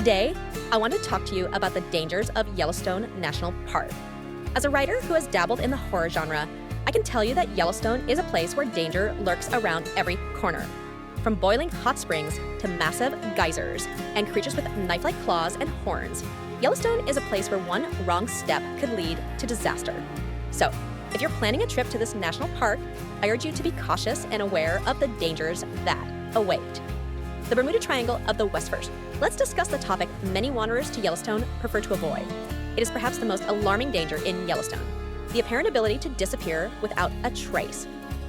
Today, I want to talk to you about the dangers of Yellowstone National Park. As a writer who has dabbled in the horror genre, I can tell you that Yellowstone is a place where danger lurks around every corner. From boiling hot springs to massive geysers and creatures with knife-like claws and horns, Yellowstone is a place where one wrong step could lead to disaster. So, if you're planning a trip to this national park, I urge you to be cautious and aware of the dangers that await. The Bermuda Triangle of the West first. Let's discuss the topic many wanderers to Yellowstone prefer to avoid. It is perhaps the most alarming danger in Yellowstone: the apparent ability to disappear without a trace.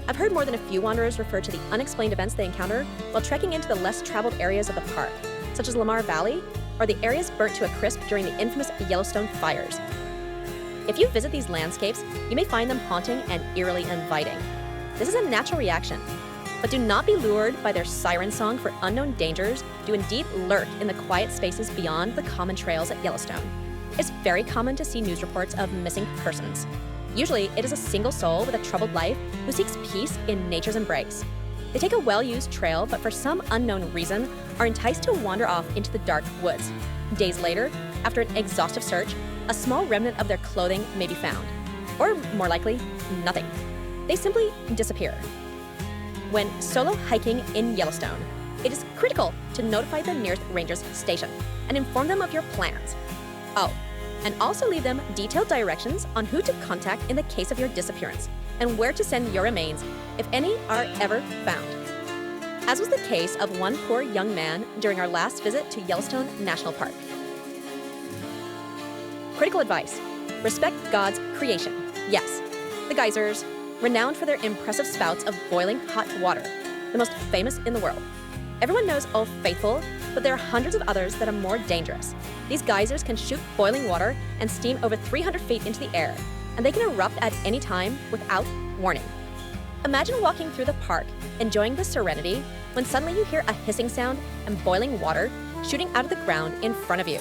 I've heard more than a few wanderers refer to the unexplained events they encounter while trekking into the less traveled areas of the park, such as Lamar Valley or the areas burnt to a crisp during the infamous Yellowstone fires. If you visit these landscapes, you may find them haunting and eerily inviting. This is a natural reaction, but do not be lured by their siren song, for unknown dangers do indeed lurk in the quiet spaces beyond the common trails at Yellowstone. It's very common to see news reports of missing persons. Usually, it is a single soul with a troubled life who seeks peace in nature's embrace. They take a well-used trail, but for some unknown reason, are enticed to wander off into the dark woods. Days later, after an exhaustive search, a small remnant of their clothing may be found. Or more likely, nothing. They simply disappear. When solo hiking in Yellowstone, it is critical to notify the nearest ranger's station and inform them of your plans. Oh, and also leave them detailed directions on who to contact in the case of your disappearance and where to send your remains if any are ever found. As was the case of one poor young man during our last visit to Yellowstone National Park. Critical advice: respect God's creation. Yes, the geysers, renowned for their impressive spouts of boiling hot water, the most famous in the world. Everyone knows Old Faithful, but there are hundreds of others that are more dangerous. These geysers can shoot boiling water and steam over 300 feet into the air, and they can erupt at any time without warning. Imagine walking through the park, enjoying the serenity, when suddenly you hear a hissing sound and boiling water shooting out of the ground in front of you.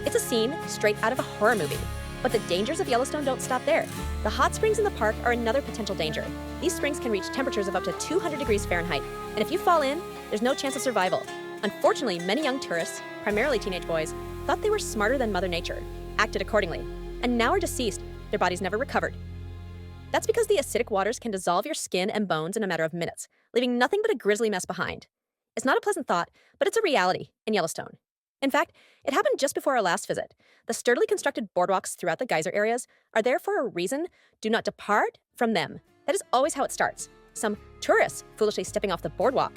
It's a scene straight out of a horror movie. But the dangers of Yellowstone don't stop there. The hot springs in the park are another potential danger. These springs can reach temperatures of up to 200 degrees Fahrenheit, and if you fall in, there's no chance of survival. Unfortunately, many young tourists, primarily teenage boys, thought they were smarter than Mother Nature, acted accordingly, and now are deceased, their bodies never recovered. That's because the acidic waters can dissolve your skin and bones in a matter of minutes, leaving nothing but a grisly mess behind. It's not a pleasant thought, but it's a reality in Yellowstone. In fact, it happened just before our last visit. The sturdily constructed boardwalks throughout the geyser areas are there for a reason. Do not depart from them. That is always how it starts. Some tourists foolishly stepping off the boardwalk.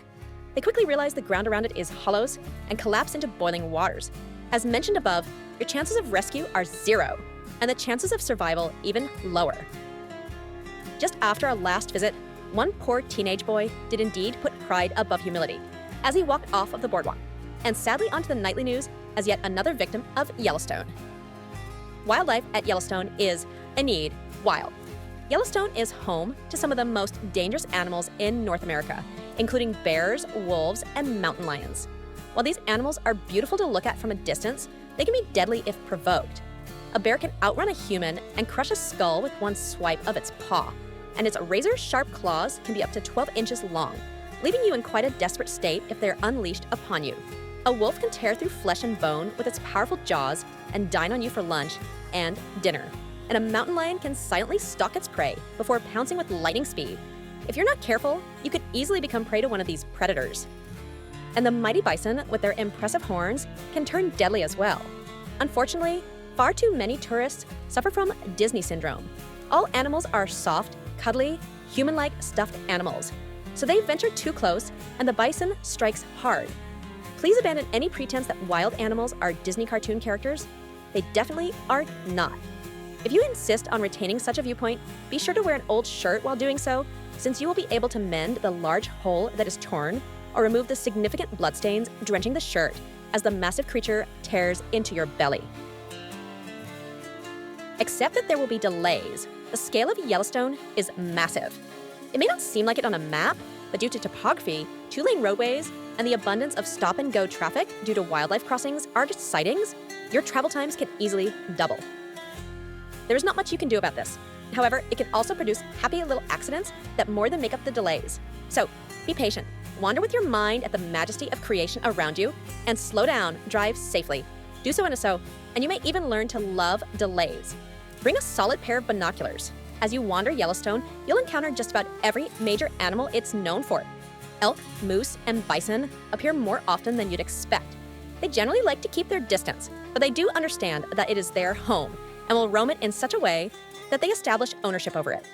They quickly realize the ground around it is hollows and collapse into boiling waters. As mentioned above, your chances of rescue are 0, and the chances of survival even lower. Just after our last visit, one poor teenage boy did indeed put pride above humility as he walked off of the boardwalk, and sadly onto the nightly news as yet another victim of Yellowstone. Wildlife at Yellowstone is, indeed, wild. Yellowstone is home to some of the most dangerous animals in North America, including bears, wolves, and mountain lions. While these animals are beautiful to look at from a distance, they can be deadly if provoked. A bear can outrun a human and crush a skull with one swipe of its paw, and its razor-sharp claws can be up to 12 inches long, leaving you in quite a desperate state if they're unleashed upon you. A wolf can tear through flesh and bone with its powerful jaws and dine on you for lunch and dinner. And a mountain lion can silently stalk its prey before pouncing with lightning speed. If you're not careful, you could easily become prey to one of these predators. And the mighty bison, with their impressive horns, can turn deadly as well. Unfortunately, far too many tourists suffer from Disney syndrome. All animals are soft, cuddly, human-like stuffed animals. So they venture too close, and the bison strikes hard. Please abandon any pretense that wild animals are Disney cartoon characters. They definitely are not. If you insist on retaining such a viewpoint, be sure to wear an old shirt while doing so, since you will be able to mend the large hole that is torn or remove the significant bloodstains drenching the shirt as the massive creature tears into your belly. Except that there will be delays. The scale of Yellowstone is massive. It may not seem like it on a map, but due to topography, 2-lane roadways, and the abundance of stop-and-go traffic due to wildlife crossings or just sightings, your travel times can easily double. There is not much you can do about this. However, it can also produce happy little accidents that more than make up the delays. So, be patient. wander with your mind at the majesty of creation around you, and slow down, drive safely. Do so and you may even learn to love delays. Bring a solid pair of binoculars. As you wander Yellowstone, you'll encounter just about every major animal it's known for. Elk, moose, and bison appear more often than you'd expect. They generally like to keep their distance, but they do understand that it is their home and will roam it in such a way that they establish ownership over it.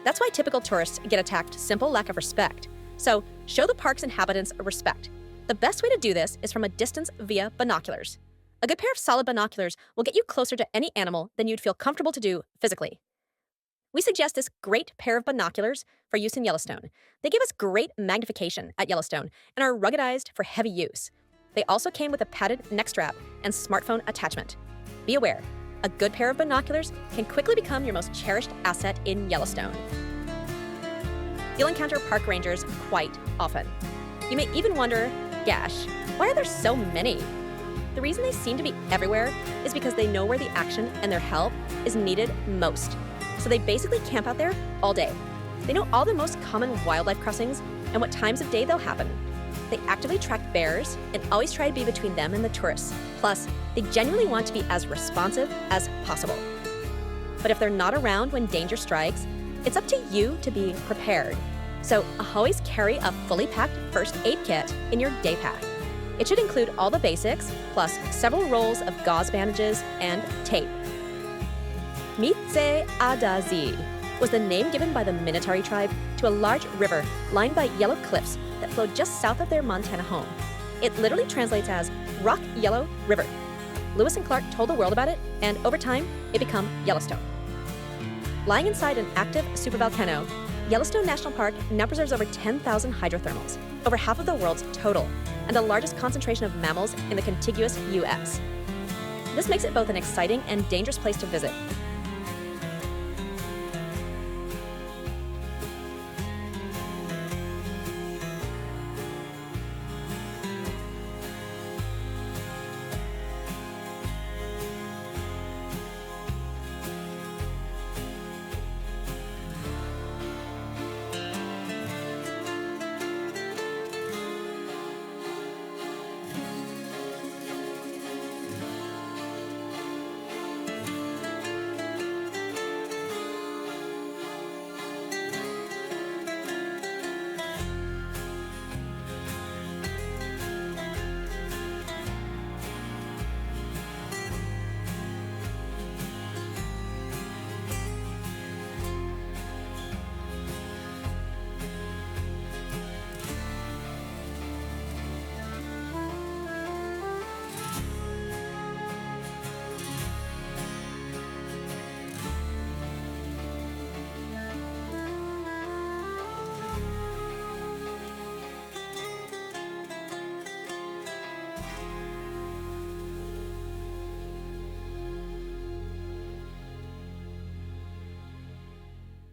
That's why typical tourists get attacked simple lack of respect. So, show the park's inhabitants respect. The best way to do this is from a distance via binoculars. A good pair of solid binoculars will get you closer to any animal than you'd feel comfortable to do physically. We suggest this great pair of binoculars for use in Yellowstone. They give us great magnification at Yellowstone and are ruggedized for heavy use. They also came with a padded neck strap and smartphone attachment. Be aware, a good pair of binoculars can quickly become your most cherished asset in Yellowstone. You'll encounter park rangers quite often. You may even wonder, gosh, why are there so many? The reason they seem to be everywhere is because they know where the action and their help is needed most. So they basically camp out there all day. They know all the most common wildlife crossings and what times of day they'll happen. They actively track bears and always try to be between them and the tourists. Plus, they genuinely want to be as responsive as possible. But if they're not around when danger strikes, it's up to you to be prepared. So always carry a fully packed first aid kit in your day pack. It should include all the basics, plus several rolls of gauze bandages and tape. Mitse Adazi was the name given by the Minotari tribe to a large river lined by yellow cliffs that flowed just south of their Montana home. It literally translates as Rock Yellow River. Lewis and Clark told the world about it, and over time, it became Yellowstone. Lying inside an active supervolcano, Yellowstone National Park now preserves over 10,000 hydrothermals, over half of the world's total, and the largest concentration of mammals in the contiguous U.S. This makes it both an exciting and dangerous place to visit,